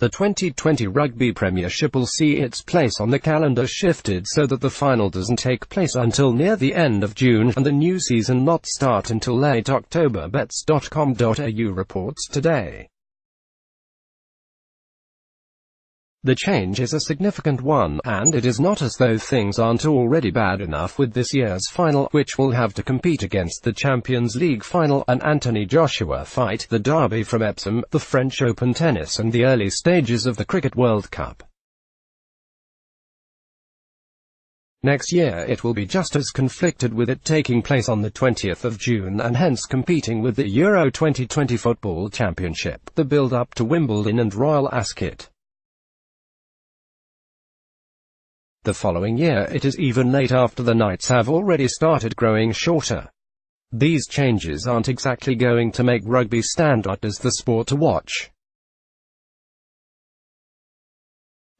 The 2020 Rugby Premiership will see its place on the calendar shifted so that the final doesn't take place until near the end of June, and the new season not start until late October, bets.com.au reports today. The change is a significant one, and it is not as though things aren't already bad enough with this year's final, which will have to compete against the Champions League final, an Anthony Joshua fight, the derby from Epsom, the French Open tennis and the early stages of the Cricket World Cup. Next year it will be just as conflicted, with it taking place on the 20th of June and hence competing with the Euro 2020 Football Championship, the build-up to Wimbledon and Royal Ascot. The following year it is even late after the nights have already started growing shorter. These changes aren't exactly going to make rugby stand out as the sport to watch.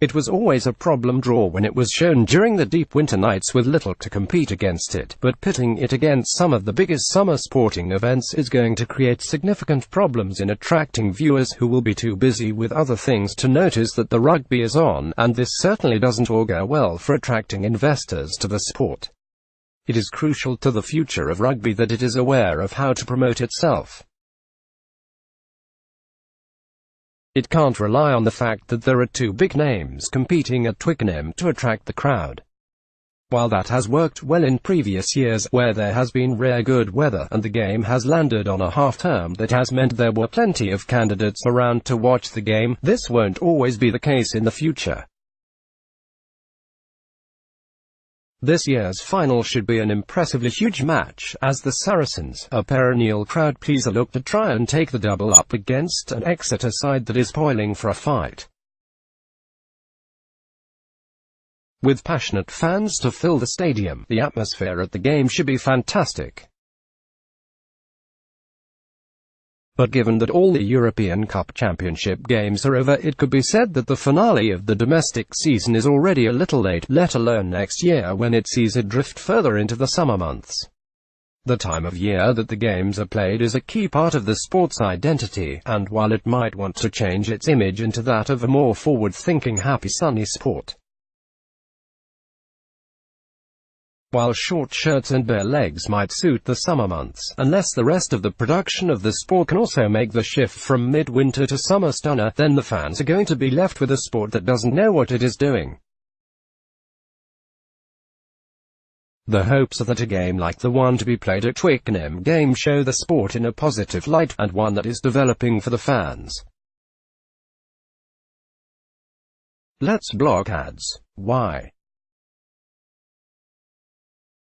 It was always a problem draw when it was shown during the deep winter nights with little to compete against it, but pitting it against some of the biggest summer sporting events is going to create significant problems in attracting viewers who will be too busy with other things to notice that the rugby is on, and this certainly doesn't augur well for attracting investors to the sport. It is crucial to the future of rugby that it is aware of how to promote itself. It can't rely on the fact that there are two big names competing at Twickenham to attract the crowd. While that has worked well in previous years, where there has been rare good weather and the game has landed on a half-term that has meant there were plenty of candidates around to watch the game, this won't always be the case in the future. This year's final should be an impressively huge match, as the Saracens, a perennial crowd pleaser, look to try and take the double up against an Exeter side that is toiling for a fight. With passionate fans to fill the stadium, the atmosphere at the game should be fantastic. But given that all the European Cup Championship games are over, it could be said that the finale of the domestic season is already a little late, let alone next year when it sees it drift further into the summer months. The time of year that the games are played is a key part of the sport's identity, and while it might want to change its image into that of a more forward-thinking, happy, sunny sport, while short shirts and bare legs might suit the summer months, unless the rest of the production of the sport can also make the shift from midwinter to summer stunner, then the fans are going to be left with a sport that doesn't know what it is doing. The hopes are that a game like the one to be played at Twickenham game show the sport in a positive light, and one that is developing for the fans. Let's block ads. Why?